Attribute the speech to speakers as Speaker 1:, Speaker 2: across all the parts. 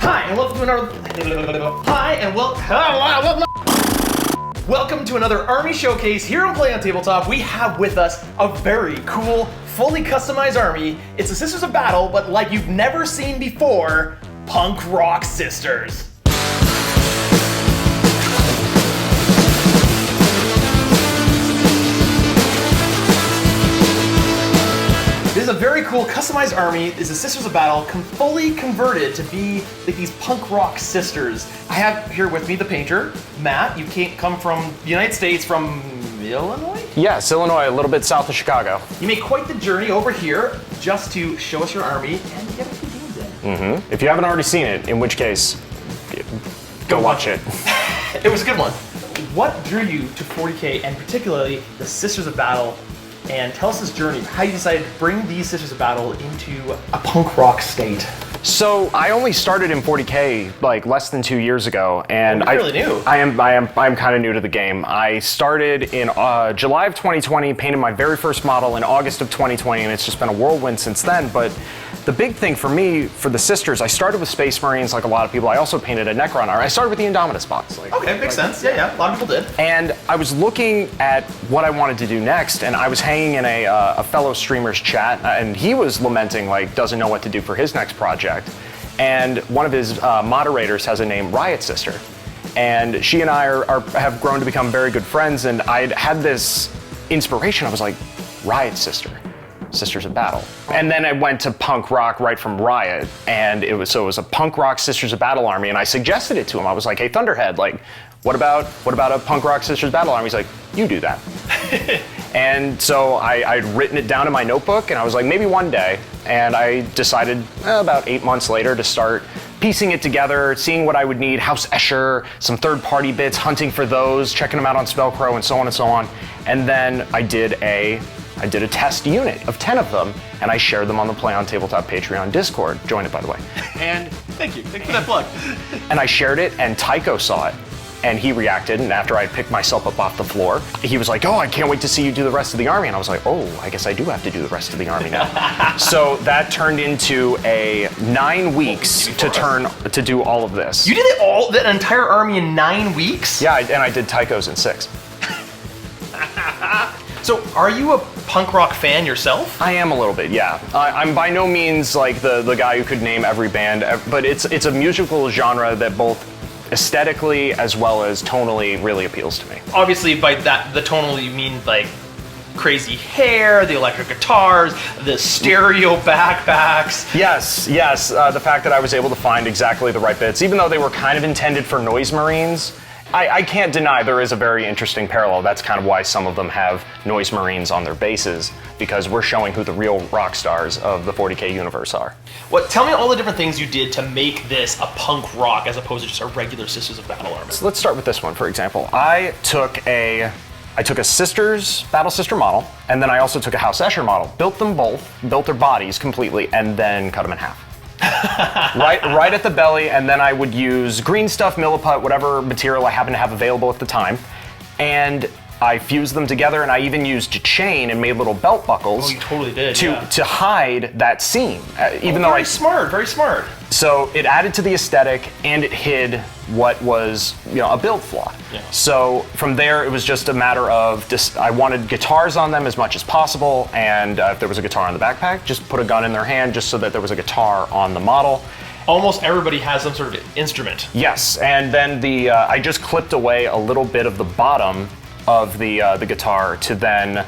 Speaker 1: Hi, and welcome to another... Welcome to another Army Showcase here on On Tabletop. We have with us a very cool, fully customized army. It's the Sisters of Battle, but like you've never seen before, punk rock sisters. This is a very cool customized army. This is Sisters of Battle, fully converted to be like these punk rock sisters. I have here with me the painter, Matt. You come from the United States, from Illinois?
Speaker 2: Yes, Illinois, a little bit south of Chicago.
Speaker 1: You made quite the journey over here just to show us your army and get a few games in.
Speaker 2: If you haven't already seen it, in which case, go watch it.
Speaker 1: It was a good one. What drew you to 40K and particularly the Sisters of Battle? And tell us this journey, how you decided to bring these Sisters of Battle into a punk rock state.
Speaker 2: So I only started in 40K like less than 2 years ago, and
Speaker 1: you're really new.
Speaker 2: I'm kind of new to the game. I started in July of 2020, painted my very first model in August of 2020, and it's just been a whirlwind since then. But the big thing for me, for the Sisters, I started with Space Marines, like a lot of people. I also painted a Necron army. I started with the Indominus box.
Speaker 1: Okay, makes sense. Yeah, a lot of people did.
Speaker 2: And I was looking at what I wanted to do next, and I was hanging in a fellow streamer's chat, and he was lamenting, like, doesn't know what to do for his next project. And one of his moderators has a name, Riot Sister. And she and I have grown to become very good friends, and I'd had this inspiration. I was like, Riot Sister. Sisters of Battle. And then I went to punk rock right from Riot, and it was a punk rock Sisters of Battle army, and I suggested it to him. I was like, hey, Thunderhead, like, what about a punk rock Sisters of Battle army? He's like, you do that. And so I'd written it down in my notebook, and I was like, maybe one day. And I decided about 8 months later to start piecing it together, seeing what I would need, House Escher, some third-party bits, hunting for those, checking them out on Spellcrow, and so on and so on. And then I did a test unit of 10 of them, and I shared them on the Play on Tabletop Patreon Discord. Join it, by the way.
Speaker 1: And thank you for that plug.
Speaker 2: And I shared it, and Tycho saw it, and he reacted, and after I picked myself up off the floor, he was like, oh, I can't wait to see you do the rest of the army. And I was like, oh, I guess I do have to do the rest of the army now. So that turned into 9 weeks to do all of this.
Speaker 1: You did that entire army in 9 weeks?
Speaker 2: Yeah, and I did Tycho's in 6.
Speaker 1: So, are you a punk rock fan yourself?
Speaker 2: I am a little bit, yeah. I'm by no means like the guy who could name every band, but it's a musical genre that both aesthetically as well as tonally really appeals to me.
Speaker 1: Obviously, by that, the tonal you mean like crazy hair, the electric guitars, the stereo backpacks.
Speaker 2: Yes. The fact that I was able to find exactly the right bits, even though they were kind of intended for Noise Marines. I can't deny there is a very interesting parallel. That's kind of why some of them have Noise Marines on their bases, because we're showing who the real rock stars of the 40K universe are.
Speaker 1: Tell me all the different things you did to make this a punk rock as opposed to just a regular Sisters of Battle army.
Speaker 2: So let's start with this one, for example. I took a Sisters, Battle Sister model, and then I also took a House Escher model, built them both, built their bodies completely, and then cut them in half. right at the belly, and then I would use green stuff, milliput, whatever material I happen to have available at the time, and I fused them together, and I even used chain and made little belt buckles.
Speaker 1: Oh, you totally did,
Speaker 2: to hide that seam.
Speaker 1: Very smart.
Speaker 2: So it added to the aesthetic, and it hid what was, a build flaw. Yeah. So from there, it was just a matter of I wanted guitars on them as much as possible, and if there was a guitar on the backpack, just put a gun in their hand just so that there was a guitar on the model.
Speaker 1: Almost everybody has some sort of instrument.
Speaker 2: Yes, and then I just clipped away a little bit of the bottom of the guitar to then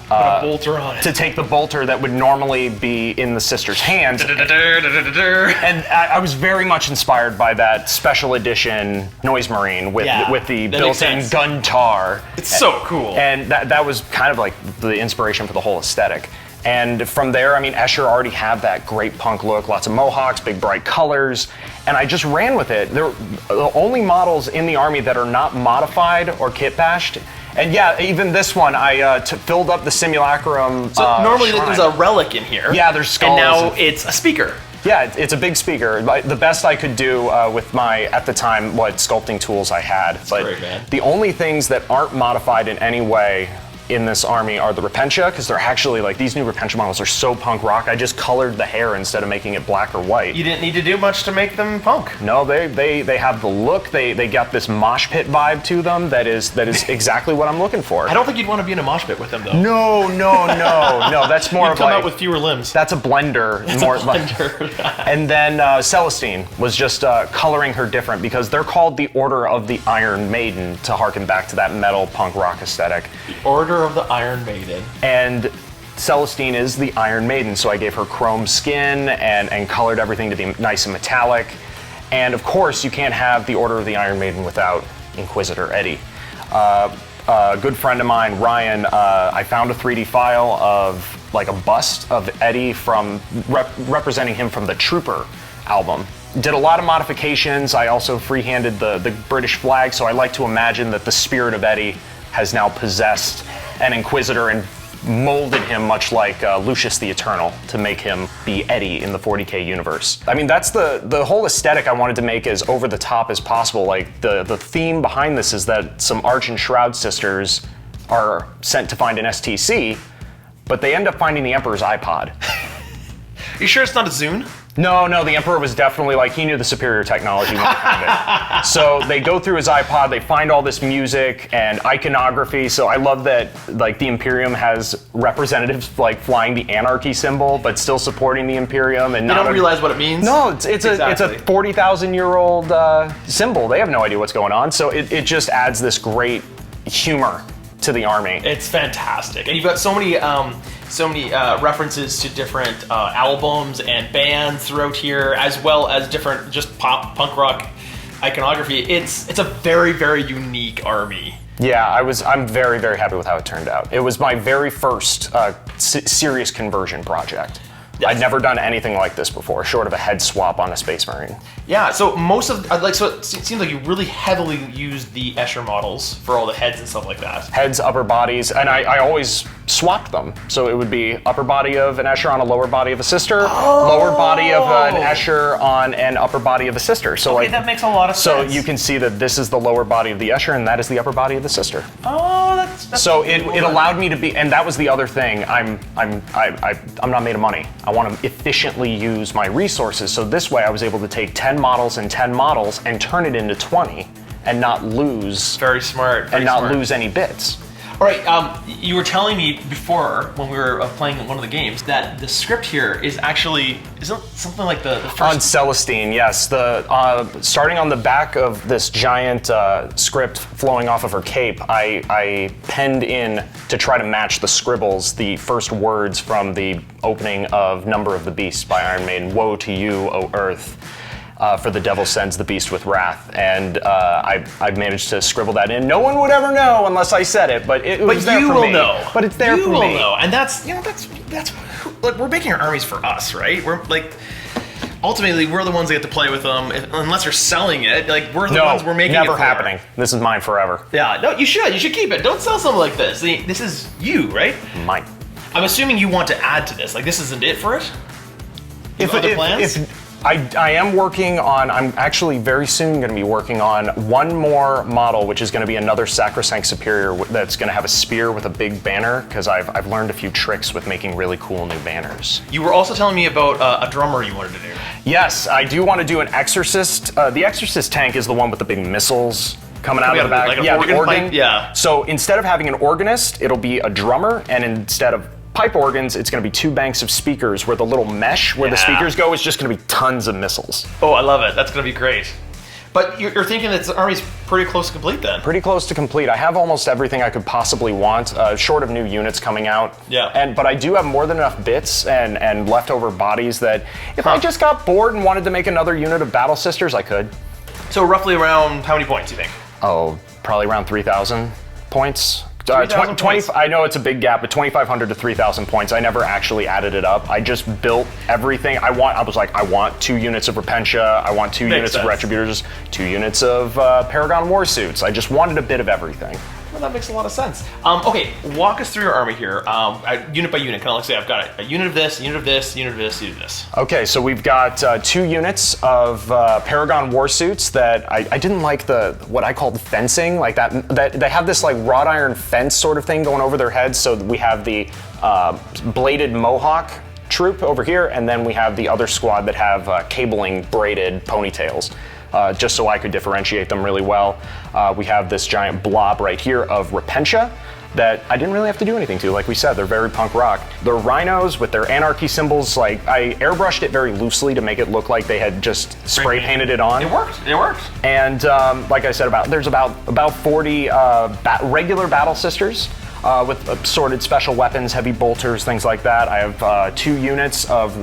Speaker 1: put a bolter on it.
Speaker 2: To take the bolter that would normally be in the Sister's hands. And I was very much inspired by that special edition Noise Marine with the built-in gun tar.
Speaker 1: It's so cool.
Speaker 2: And that was kind of like the inspiration for the whole aesthetic. And from there, Escher already had that great punk look, lots of mohawks, big bright colors, and I just ran with it. They're the only models in the army that are not modified or kit bashed. And yeah, even this one, I filled up the simulacrum.
Speaker 1: So normally
Speaker 2: shrine.
Speaker 1: There's a relic in here.
Speaker 2: Yeah, there's skulls.
Speaker 1: And now it's a speaker.
Speaker 2: Yeah, it's a big speaker. The best I could do with my, at the time, what sculpting tools I had.
Speaker 1: That's great, man.
Speaker 2: The only things that aren't modified in any way in this army are the Repentia, because they're actually like, these new Repentia models are so punk rock. I just colored the hair instead of making it black or white.
Speaker 1: You didn't need to do much to make them punk.
Speaker 2: No, they have the look. They got this mosh pit vibe to them that is exactly what I'm looking for.
Speaker 1: I don't think you'd want to be in a mosh pit with them, though.
Speaker 2: No. That's more of
Speaker 1: come
Speaker 2: like,
Speaker 1: out with fewer limbs.
Speaker 2: That's a blender.
Speaker 1: It's
Speaker 2: more
Speaker 1: a blender.
Speaker 2: And then Celestine was just coloring her different, because they're called the Order of the Iron Maiden, to harken back to that metal punk rock aesthetic.
Speaker 1: The Order of the Iron Maiden.
Speaker 2: And Celestine is the Iron Maiden, so I gave her chrome skin and colored everything to be nice and metallic. And of course, you can't have the Order of the Iron Maiden without Inquisitor Eddie. A good friend of mine, Ryan, I found a 3D file of like a bust of Eddie from representing him from the Trooper album. Did a lot of modifications. I also freehanded the British flag, so I like to imagine that the spirit of Eddie has now possessed an Inquisitor and molded him much like Lucius the Eternal to make him be Eddie in the 40K universe. I mean, that's the whole aesthetic I wanted to make as over the top as possible. Like the theme behind this is that some Arch and Shroud sisters are sent to find an STC, but they end up finding the Emperor's iPod.
Speaker 1: You sure it's not a Zune?
Speaker 2: No, the Emperor was definitely like, he knew the superior technology when he found it. So they go through his iPod, they find all this music and iconography. So I love that like the Imperium has representatives like flying the anarchy symbol, but still supporting the Imperium. And
Speaker 1: they don't realize what it means?
Speaker 2: No, it's a 40,000-year-old symbol. They have no idea what's going on. So it just adds this great humor to the army.
Speaker 1: It's fantastic. And you've got so many references to different albums and bands throughout here, as well as different just punk rock iconography. It's a very, very unique army.
Speaker 2: Yeah, I'm very, very happy with how it turned out. It was my very first serious conversion project. Yes. I'd never done anything like this before, short of a head swap on a Space Marine. Yeah,
Speaker 1: so so it seems like you really heavily used the Escher models for all the heads and stuff like that.
Speaker 2: Heads, upper bodies, and I always swapped them. So it would be upper body of an Escher on a lower body of a sister, lower body of an Escher on an upper body of a sister. So
Speaker 1: okay, that makes a lot of sense.
Speaker 2: So you can see that this is the lower body of the Escher and that is the upper body of the sister.
Speaker 1: Oh, that's
Speaker 2: so it allowed me to be, and that was the other thing. I'm not made of money. I want to efficiently use my resources. So this way I was able to take 10 models and 10 models and turn it into 20 and not lose.
Speaker 1: Very smart.
Speaker 2: And not lose any bits.
Speaker 1: All right, you were telling me before when we were playing one of the games that the script here is actually, isn't something like the first...
Speaker 2: On Celestine, yes. Starting on the back of this giant script flowing off of her cape, I penned in to try to match the scribbles, the first words from the opening of Number of the Beast by Iron Maiden. Woe to you, O Earth. For the devil sends the beast with wrath, and I managed to scribble that in. No one would ever know unless I said it, but it was there for me.
Speaker 1: But you will know.
Speaker 2: But it's there for me.
Speaker 1: You will know, and that's like we're making our armies for us, right? We're like ultimately we're the ones that get to play with them, unless you're selling it. Like we're the ones we're making it for.
Speaker 2: Never happening. This is mine forever.
Speaker 1: Yeah, no, you should keep it. Don't sell something like this. This is you, right?
Speaker 2: Mine.
Speaker 1: I'm assuming you want to add to this. Like this isn't it for it. If other plans.
Speaker 2: I am working on, I'm actually very soon going to be working on one more model, which is going to be another Sacrosanct Superior that's going to have a spear with a big banner, because I've learned a few tricks with making really cool new banners.
Speaker 1: You were also telling me about a drummer you wanted to do.
Speaker 2: Yes, I do want to do an Exorcist. The Exorcist tank is the one with the big missiles coming out of the back.
Speaker 1: Like
Speaker 2: the organ.
Speaker 1: Pipe? Yeah.
Speaker 2: So instead of having an organist, it'll be a drummer, and instead of pipe organs, it's going to be two banks of speakers where the little mesh where the speakers go is just going to be tons of missiles.
Speaker 1: Oh, I love it. That's going to be great. But you're thinking that the army's pretty close to complete then?
Speaker 2: Pretty close to complete. I have almost everything I could possibly want, short of new units coming out.
Speaker 1: Yeah.
Speaker 2: But I do have more than enough bits and leftover bodies that if I just got bored and wanted to make another unit of Battle Sisters, I could.
Speaker 1: So roughly around how many points do you think?
Speaker 2: Oh, probably around 3,000 points.
Speaker 1: 20,
Speaker 2: I know it's a big gap, but 2,500 to 3,000 points. I never actually added it up. I just built everything. I want 2 units of Repentia. I want 2 units of Retributors, 2 units of Paragon War Suits. I just wanted a bit of everything.
Speaker 1: That makes a lot of sense. Okay, walk us through your army here, unit by unit. Kind of like say I've got a unit of this, unit of this, unit of this, unit of this.
Speaker 2: Okay, so we've got 2 units of Paragon warsuits that I didn't like what I called fencing, like that they have this like wrought iron fence sort of thing going over their heads. So we have the bladed Mohawk troop over here, and then we have the other squad that have cabling braided ponytails. Just so I could differentiate them really well. We have this giant blob right here of Repentia that I didn't really have to do anything to. Like we said, they're very punk rock. They're rhinos with their anarchy symbols. Like I airbrushed it very loosely to make it look like they had just spray painted it on.
Speaker 1: It worked. It worked.
Speaker 2: And like I said, there's about 40 regular battle sisters. With assorted special weapons, heavy bolters, things like that. I have 2 units of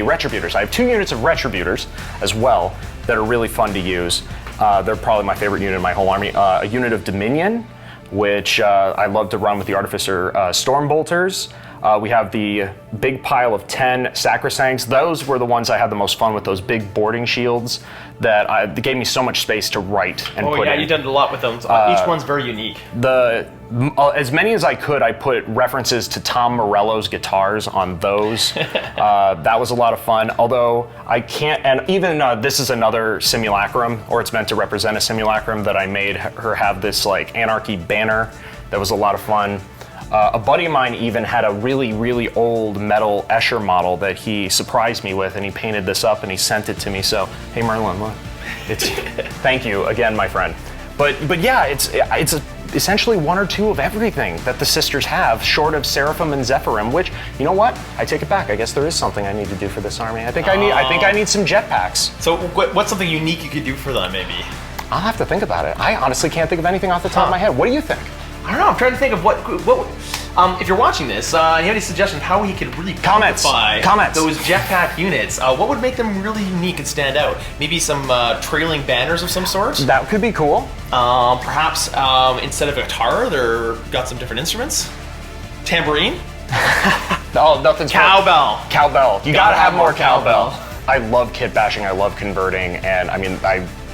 Speaker 2: Retributors. I have 2 units of Retributors as well that are really fun to use. They're probably my favorite unit in my whole army. A unit of Dominion, which I love to run with the Artificer Stormbolters. We have the big pile of 10 Sacrosancts. Those were the ones I had the most fun with, those big boarding shields that gave me so much space to write and put in. Oh yeah,
Speaker 1: you've done a lot with them. Each one's very unique.
Speaker 2: As many as I could, I put references to Tom Morello's guitars on those. That was a lot of fun, although I can't, and even this is another simulacrum, or it's meant to represent a simulacrum that I made her have this like anarchy banner. That was a lot of fun. A buddy of mine even had a really, really old metal Escher model that he surprised me with, and he painted this up and he sent it to me. So, hey Merlin, look, thank you again, my friend. But yeah, it's essentially 1 or 2 of everything that the sisters have, short of Seraphim and Zephyrim. Which, you know what? I take it back. I guess there is something I need to do for this army. I think I need some jetpacks.
Speaker 1: So, what's something unique you could do for them, maybe?
Speaker 2: I'll have to think about it. I honestly can't think of anything off the top of my head. What do you think?
Speaker 1: I don't know. I'm trying to think of what if you're watching this, you have any suggestions how he could really
Speaker 2: Comments.
Speaker 1: those jetpack units? What would make them really unique and stand out? Maybe some trailing banners of some sort?
Speaker 2: That could be cool.
Speaker 1: Perhaps instead of a guitar, they've got some different instruments. Tambourine?
Speaker 2: Oh, nothing's
Speaker 1: cowbell.
Speaker 2: Cowbell. You gotta have more cowbell. I love kit bashing. I love converting, and I mean,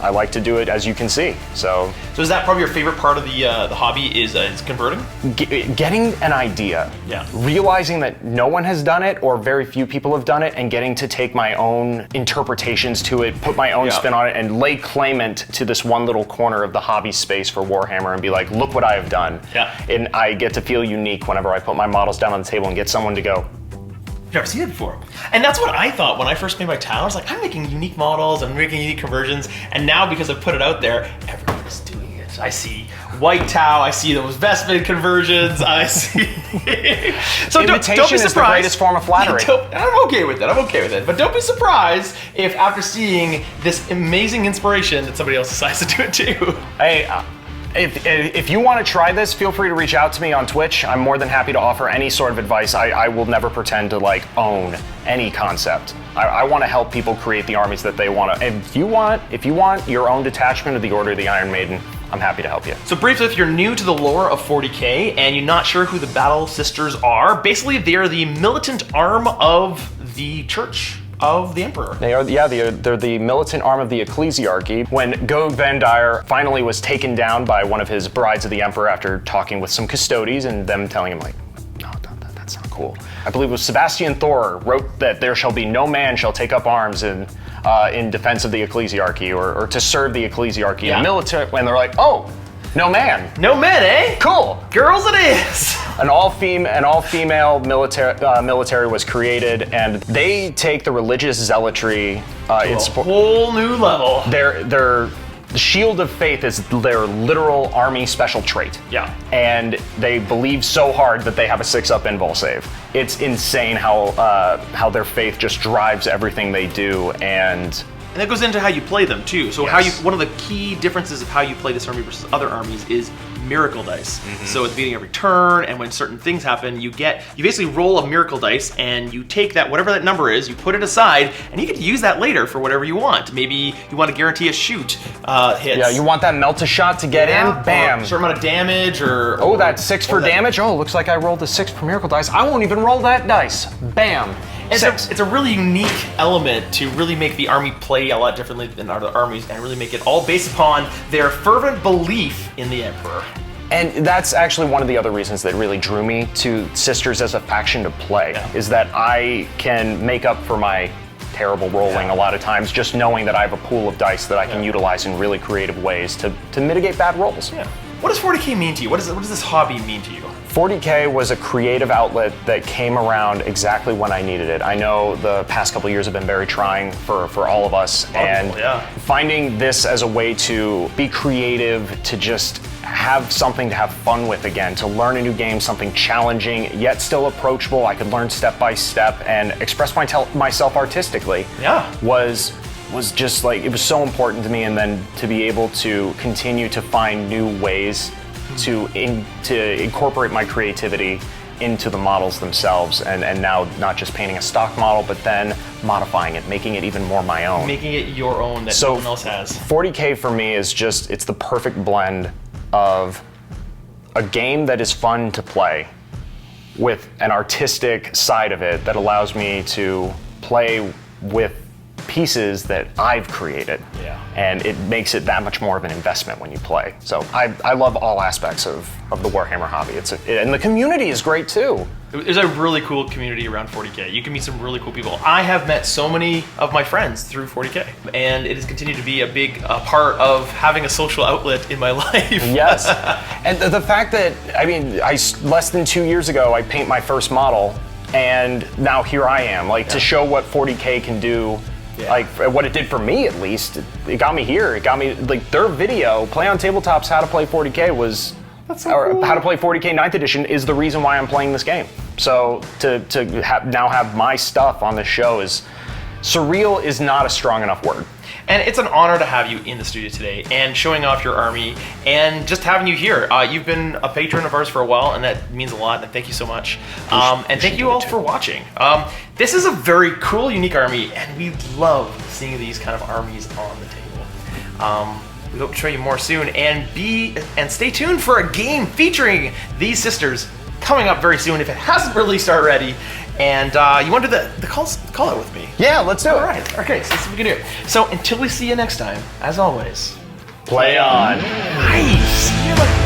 Speaker 2: I like to do it, as you can see. So
Speaker 1: is that probably your favorite part of the hobby? Is converting?
Speaker 2: Getting an idea.
Speaker 1: Yeah.
Speaker 2: Realizing that no one has done it, or very few people have done it, and getting to take my own interpretations to it, put my own spin on it, and lay claimant to this one little corner of the hobby space for Warhammer, and be like, look what I have done.
Speaker 1: Yeah.
Speaker 2: And I get to feel unique whenever I put my models down on the table and get someone to go,
Speaker 1: I've never seen it before. And that's what I thought when I first made my towers. I was like, I'm making unique models, I'm making unique conversions, and now because I've put it out there, everybody's doing it. I see White Tau, I see those Vespid conversions, I see... So don't be surprised.
Speaker 2: Is the greatest form of flattery.
Speaker 1: I'm okay with it, But don't be surprised if after seeing this amazing inspiration that somebody else decides to do it too.
Speaker 2: Hey, if you want to try this, feel free to reach out to me on Twitch. I'm more than happy to offer any sort of advice. I will never pretend to like own any concept. I want to help people create the armies that they want to. If you want your own detachment of the Order of the Iron Maiden, I'm happy to help you.
Speaker 1: So briefly, if you're new to the lore of 40K and you're not sure who the Battle Sisters are, basically they're the militant arm of the Church of the Emperor.
Speaker 2: They're the militant arm of the ecclesiarchy. When Gog Vandire finally was taken down by one of his brides of the Emperor after talking with some custodes and them telling him like, no, that's not cool. I believe it was Sebastian Thor wrote that there shall be no man shall take up arms in defense of the ecclesiarchy or to serve the ecclesiarchy.
Speaker 1: Yeah.
Speaker 2: And military, when they're like, oh, no man.
Speaker 1: No men, eh?
Speaker 2: Cool.
Speaker 1: Girls it is.
Speaker 2: An all-female military was created, and they take the religious zealotry
Speaker 1: to a whole new level.
Speaker 2: The Shield of Faith is their literal army special trait.
Speaker 1: Yeah.
Speaker 2: And they believe so hard that they have a 6-up invul save. It's insane how their faith just drives everything they do, and
Speaker 1: that goes into how you play them too. So
Speaker 2: yes.
Speaker 1: One of the key differences of how you play this army versus other armies is miracle dice. Mm-hmm. So at the beginning of every turn, and when certain things happen, you basically roll a miracle dice, and you take that, whatever that number is, you put it aside, and you get to use that later for whatever you want. Maybe you want to guarantee a shoot hits.
Speaker 2: Yeah, you want that melt a shot to get in, bam.
Speaker 1: A certain amount of damage, or...
Speaker 2: Oh, that 6 for damage? Oh, looks like I rolled a 6 for miracle dice. I won't even roll that dice. Bam.
Speaker 1: And it's a really unique element to really make the army play a lot differently than other armies, and really make it all based upon their fervent belief in the Emperor.
Speaker 2: And that's actually one of the other reasons that really drew me to Sisters as a faction to play, is that I can make up for my terrible rolling a lot of times just knowing that I have a pool of dice that I can utilize in really creative ways to mitigate bad rolls.
Speaker 1: Yeah. What does 40K mean to you? What does this hobby mean to you?
Speaker 2: 40K was a creative outlet that came around exactly when I needed it. I know the past couple of years have been very trying for all of us, and finding this as a way to be creative, to just have something to have fun with again, to learn a new game, something challenging yet still approachable. I could learn step by step and express myself artistically. Was just like, it was so important to me, and then to be able to continue to find new ways to incorporate my creativity into the models themselves, and now not just painting a stock model, but then modifying it, making it even more my own.
Speaker 1: Making it your own that no one else has.
Speaker 2: 40K for me is just, it's the perfect blend of a game that is fun to play with an artistic side of it that allows me to play with pieces that I've created. And it makes it that much more of an investment when you play. So I love all aspects of the Warhammer hobby. And the community is great too.
Speaker 1: There's a really cool community around 40K. You can meet some really cool people. I have met so many of my friends through 40K, and it has continued to be a big part of having a social outlet in my life.
Speaker 2: Yes, and the fact that, I mean, less than 2 years ago, I paint my first model, and now here I am, like to show what 40K can do. Like what it did for me, at least, it got me here. It got me, like, their video, Play on Tabletop's How to Play 40K was, or How to Play 40K 9th edition is the reason why I'm playing this game. So to now have my stuff on the show is, surreal is not a strong enough word.
Speaker 1: And it's an honor to have you in the studio today and showing off your army and just having you here. You've been a patron of ours for a while, and that means a lot, and thank you so much. And thank you all for watching. This is a very cool, unique army, and we love seeing these kind of armies on the table. We hope to show you more soon, and stay tuned for a game featuring these sisters coming up very soon if it hasn't released already. And you want to do the call out with me?
Speaker 2: Yeah, let's do it.
Speaker 1: All right. Okay, so let's see what we can do. So until we see you next time, as always,
Speaker 2: play on.
Speaker 1: Nice.